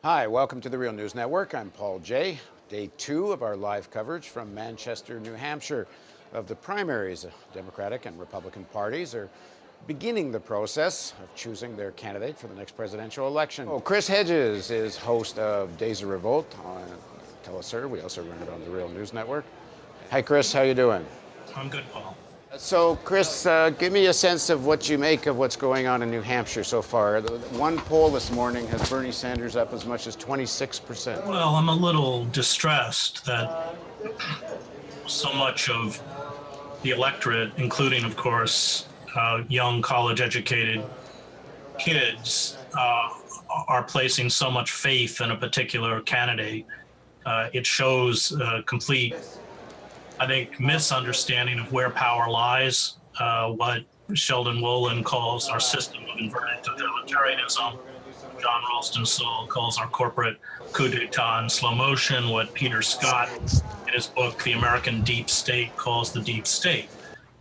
Hi, welcome to the Real News Network. I'm Paul Jay. Day 2 of our live coverage from Manchester, New Hampshire of the primaries. Democratic and Republican parties are beginning the process of choosing their candidate for the next presidential election. Chris Hedges is host of Days of Revolt on Tell Us Sir. We also run it on the Real News Network. Hi, Chris. How you doing? I'm good, Paul. So, Chris, give me a sense of what you make of what's going on in New Hampshire so far. One poll this morning has Bernie Sanders up as much as 26%. Well, I'm a little distressed that so much of the electorate, including, of course, young college-educated kids, are placing so much faith in a particular candidate. It shows a complete, I think, misunderstanding of where power lies, what Sheldon Wolin calls our system of inverted totalitarianism, John Ralston Saul calls our corporate coup d'etat in slow motion, what Peter Scott, in his book, The American Deep State, calls the deep state,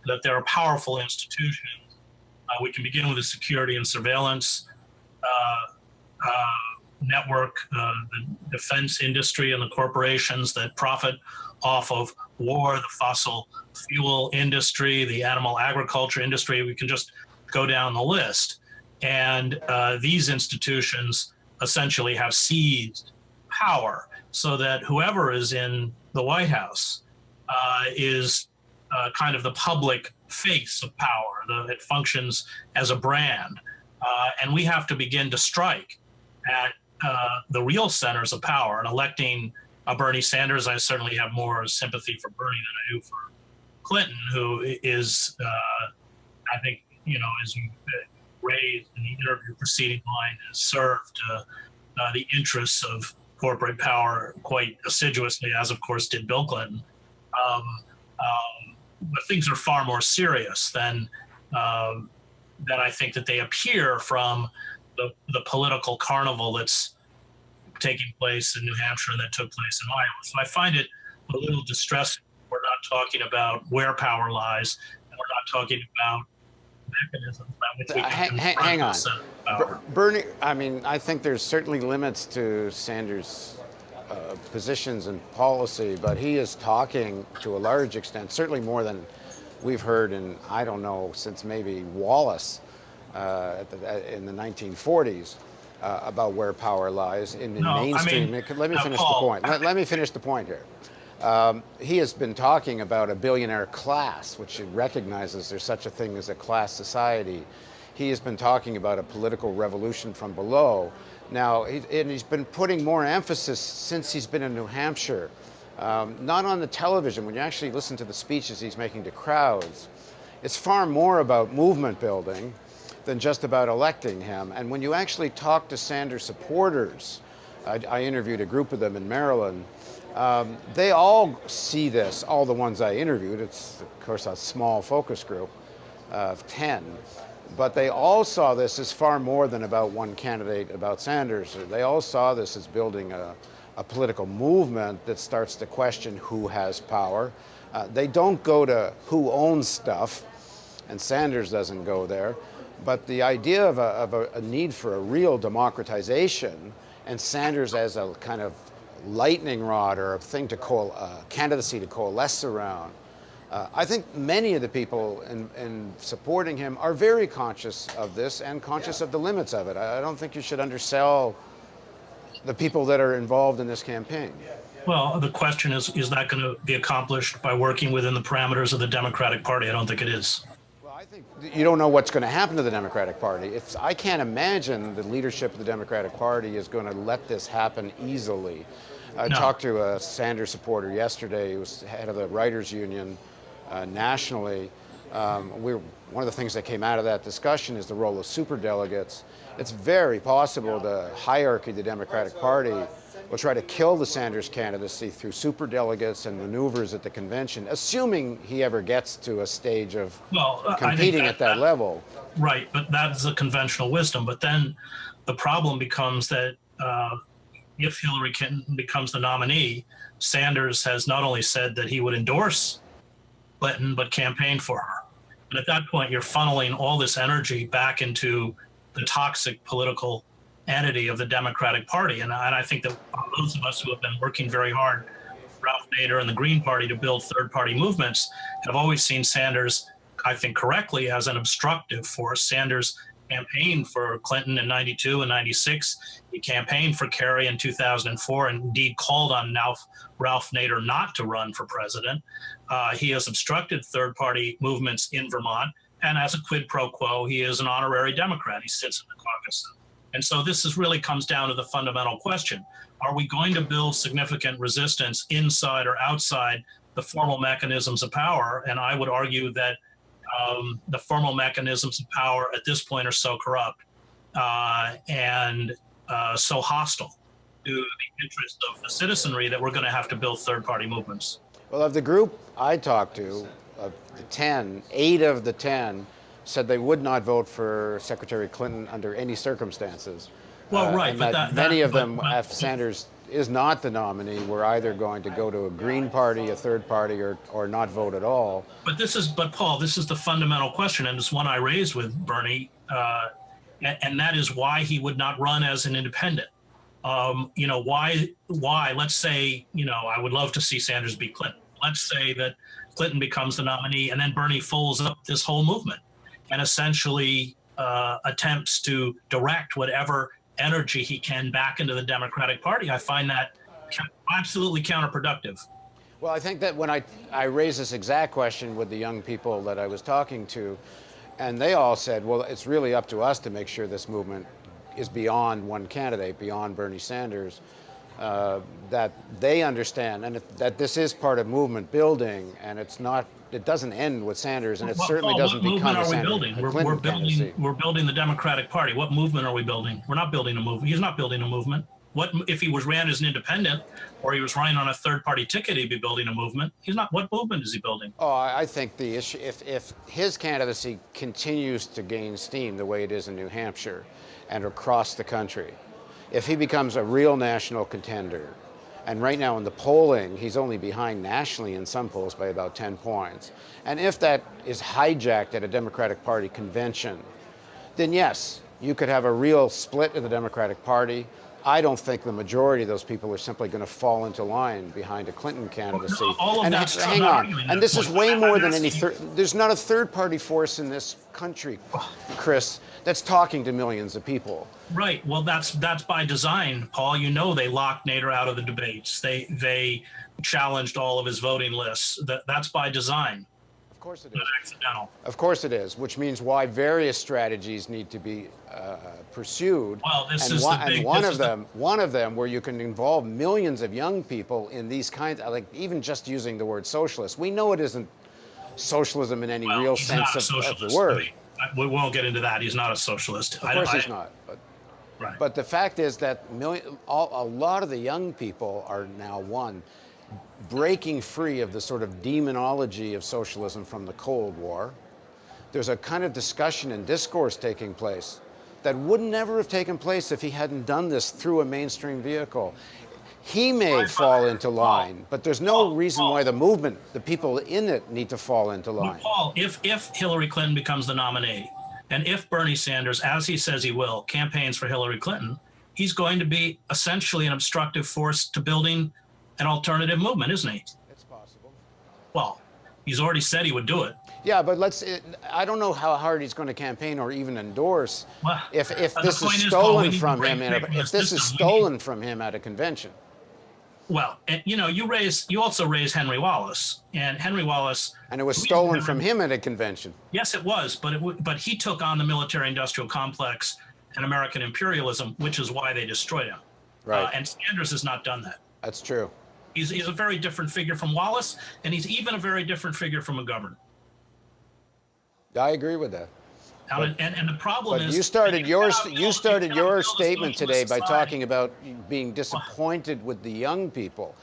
that there are powerful institutions. We can begin with the security and surveillance network, the defense industry and the corporations that profit off of war, the fossil fuel industry, the animal agriculture industry. We can just go down the list. And these institutions essentially have seized power so that whoever is in the White House is kind of the public face of power. It functions as a brand. And we have to begin to strike at the real centers of power. And electing Bernie Sanders, I certainly have more sympathy for Bernie than I do for Clinton, who is, I think, as you raised in the interview preceding mine, has served the interests of corporate power quite assiduously, as of course did Bill Clinton. But things are far more serious than I think that they appear from the political carnival that's taking place in New Hampshire and that took place in Iowa. So I find it a little distressing. We're not talking about where power lies, and we're not talking about mechanisms by which we can hang on. Power. Bernie, I think there's certainly limits to Sanders' positions and policy, but he is talking to a large extent, certainly more than we've heard in, I don't know, since maybe Wallace in the 1940s. About where power lies in mainstream. Let me finish the point. Let me finish the point here. He has been talking about a billionaire class, which recognizes there's such a thing as a class society. He has been talking about a political revolution from below. Now, he's been putting more emphasis since he's been in New Hampshire, not on the television. When you actually listen to the speeches he's making to crowds, it's far more about movement building than just about electing him. And when you actually talk to Sanders supporters, I interviewed a group of them in Maryland, they all see this, all the ones I interviewed. It's, of course, a small focus group of 10, but they all saw this as far more than about one candidate, about Sanders. They all saw this as building a political movement that starts to question who has power. They don't go to who owns stuff, and Sanders doesn't go there. But the idea of a need for a real democratization, and Sanders as a kind of lightning rod or a thing to candidacy to coalesce around, I think many of the people in supporting him are very conscious of this and conscious of the limits of it. I don't think you should undersell the people that are involved in this campaign. Well, the question is that going to be accomplished by working within the parameters of the Democratic Party? I don't think it is. I think you don't know what's going to happen to the Democratic Party. I can't imagine the leadership of the Democratic Party is going to let this happen easily. I talked to a Sanders supporter yesterday who was head of the writers' union nationally. One of the things that came out of that discussion is the role of superdelegates. It's very possible the hierarchy of the Democratic Party will try to kill the Sanders candidacy through superdelegates and maneuvers at the convention, assuming he ever gets to a stage of competing at that level. Right, but that's the conventional wisdom. But then the problem becomes that if Hillary Clinton becomes the nominee, Sanders has not only said that he would endorse Clinton, but campaign for her. And at that point, you're funneling all this energy back into the toxic political entity of the Democratic Party. And I think that those of us who have been working very hard, Ralph Nader and the Green Party, to build third-party movements, have always seen Sanders, I think correctly, as an obstructive force. Sanders campaigned for Clinton in 92 and 96. He campaigned for Kerry in 2004 and indeed called on Ralph Nader not to run for president. He has obstructed third-party movements in Vermont. And as a quid pro quo, he is an honorary Democrat. He sits in the caucus. And so this really comes down to the fundamental question. Are we going to build significant resistance inside or outside the formal mechanisms of power? And I would argue that the formal mechanisms of power at this point are so corrupt and so hostile to the interest of the citizenry that we're going to have to build third-party movements. Well, of the group I talked to, of the 10, 8 of the 10 said they would not vote for Secretary Clinton under any circumstances. Well, right, and but many of them, if Sanders is not the nominee, were either going to go to a Green Party, a third party, or not vote at all. But Paul, this is the fundamental question, and it's one I raised with Bernie, and that is why he would not run as an independent. Why? Let's say, I would love to see Sanders beat Clinton. Let's say that Clinton becomes the nominee, and then Bernie folds up this whole movement and essentially attempts to direct whatever energy he can back into the Democratic Party. I find that absolutely counterproductive. Well, I think that when I raised this exact question with the young people that I was talking to, and they all said, well, it's really up to us to make sure this movement is beyond one candidate, beyond Bernie Sanders, that they understand, and that this is part of movement building, and it doesn't end with Sanders, and it certainly doesn't become a Clinton candidacy. We're building the Democratic Party. What movement are we building? We're not building a movement. He's not building a movement. What if he ran as an independent, or he was running on a third-party ticket? He'd be building a movement. He's not. What movement is he building? Oh, I think the issue, if his candidacy continues to gain steam the way it is in New Hampshire and across the country, if he becomes a real national contender, and right now in the polling, he's only behind nationally in some polls by about 10 points, and if that is hijacked at a Democratic Party convention, then yes, you could have a real split in the Democratic Party. I don't think the majority of those people are simply going to fall into line behind a Clinton candidacy. Hang on, and this is way more than any there's not a third-party force in this country, Chris, that's talking to millions of people. Right. Well, that's by design, Paul. They locked Nader out of the debates. They challenged all of his voting lists. That's by design. Of course it is. Not accidental. Of course it is, which means why various strategies need to be pursued. Well, one of them where you can involve millions of young people in these kinds, like even just using the word socialist. We know it isn't socialism in any real sense of the word. We won't get into that. He's not a socialist. Of course he's not. But the fact is that a lot of the young people are now, breaking free of the sort of demonology of socialism from the Cold War. There's a kind of discussion and discourse taking place that would never have taken place if he hadn't done this through a mainstream vehicle. He may fall into line, but there's no reason why the movement, the people in it, need to fall into line. Paul, if Hillary Clinton becomes the nominee, and if Bernie Sanders, as he says he will, campaigns for Hillary Clinton, he's going to be essentially an obstructive force to building an alternative movement, isn't he? It's possible. Well, he's already said he would do it. Yeah, but I don't know how hard he's going to campaign or even endorse if this is stolen from him. If this is stolen from him at a convention. Well, you also raise Henry Wallace, and Henry Wallace. And it was stolen from him at a convention. Yes, it was, but he took on the military-industrial complex and American imperialism, which is why they destroyed him. Right. And Sanders has not done that. That's true. He's a very different figure from Wallace, and he's even a very different figure from McGovern. I agree with that. And the problem is, you started your statement today by talking about being disappointed with the young people,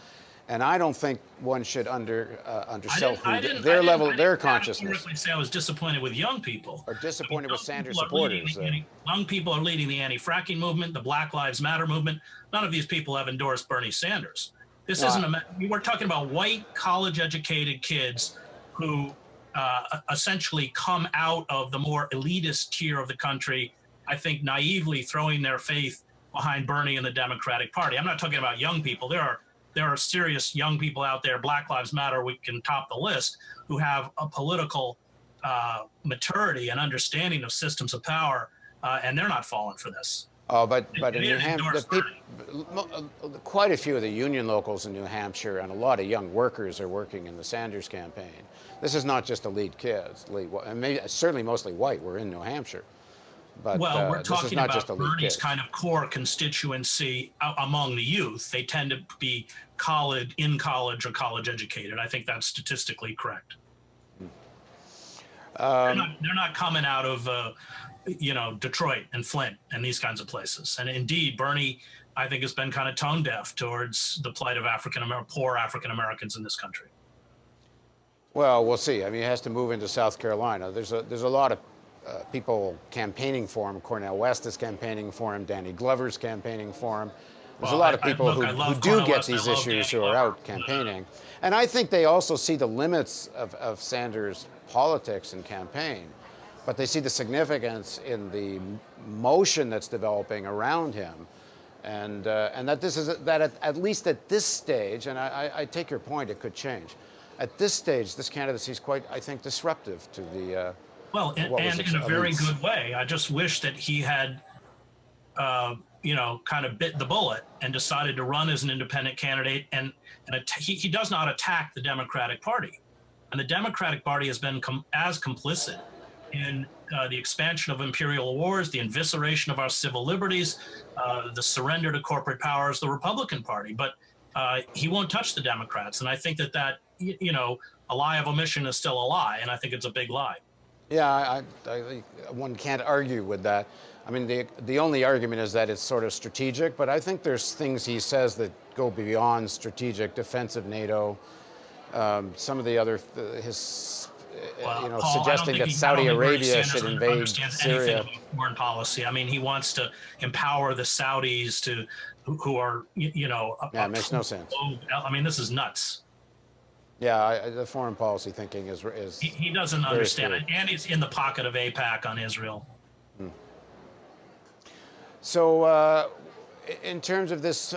and I don't think one should undersell their consciousness. I didn't say I was disappointed with young people. Or disappointed with Sanders supporters. Young people are leading the anti-fracking movement, the Black Lives Matter movement. None of these people have endorsed Bernie Sanders. We're talking about white college-educated kids who essentially come out of the more elitist tier of the country, I think naively throwing their faith behind Bernie and the Democratic Party. I'm not talking about young people. There are serious young people out there, Black Lives Matter, we can top the list, who have a political maturity and understanding of systems of power, and they're not falling for this. Oh, but in New Hampshire, quite a few of the union locals in New Hampshire and a lot of young workers are working in the Sanders campaign. This is not just elite kids, and maybe, certainly mostly white. We're in New Hampshire. But, well, we're talking about Bernie's kids. kind of core constituency among the youth. They tend to be in college or college educated. I think that's statistically correct. They're not coming out of Detroit and Flint and these kinds of places. And indeed, Bernie, I think, has been kind of tone deaf towards the plight of poor African Americans in this country. Well, we'll see. I mean, he has to move into South Carolina. There's a lot of people campaigning for him. Cornel West is campaigning for him. Danny Glover's campaigning for him. There's a lot of people who do get these issues who are out campaigning. And I think they also see the limits of Sanders' politics and campaign, but they see the significance in the motion that's developing around him. And that at least at this stage, and I take your point, it could change. At this stage, this candidacy is quite, I think, disruptive to the well, and in a very good way. I just wish that he had, kind of bit the bullet and decided to run as an independent candidate. And he does not attack the Democratic Party, and the Democratic Party has been as complicit in the expansion of imperial wars, the evisceration of our civil liberties, the surrender to corporate power as the Republican Party. But he won't touch the Democrats, and I think that a lie of omission is still a lie, and I think it's a big lie. Yeah, one can't argue with that. I mean, the only argument is that it's sort of strategic, but I think there's things he says that go beyond strategic, defensive NATO. Some of the other, Paul, suggesting that Saudi Arabia should invade Syria. Foreign policy. I mean, he wants to empower the Saudis who are, Yeah, it makes no sense. I mean, this is nuts. Yeah, the foreign policy thinking is he doesn't understand it, and he's in the pocket of AIPAC on Israel. So, in terms of this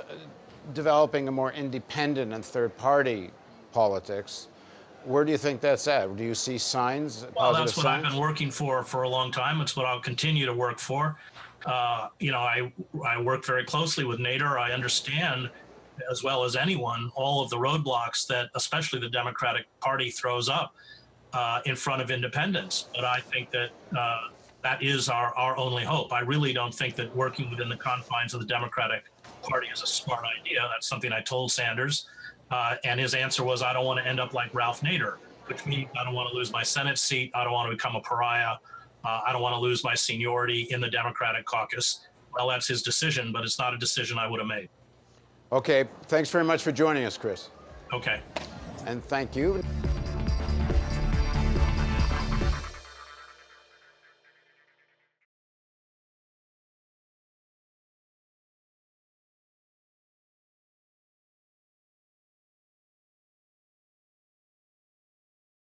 developing a more independent and third-party politics, where do you think that's at? Do you see signs? Well, that's what I've been working for a long time. It's what I'll continue to work for. I work very closely with Nader. I understand, as well as anyone, all of the roadblocks that especially the Democratic Party throws up in front of independence. But I think that that is our only hope. I really don't think that working within the confines of the Democratic Party is a smart idea. That's something I told Sanders. And his answer was, I don't want to end up like Ralph Nader, which means I don't want to lose my Senate seat. I don't want to become a pariah. I don't want to lose my seniority in the Democratic caucus. Well, that's his decision, but it's not a decision I would have made. Okay, thanks very much for joining us, Chris. Okay. And thank you.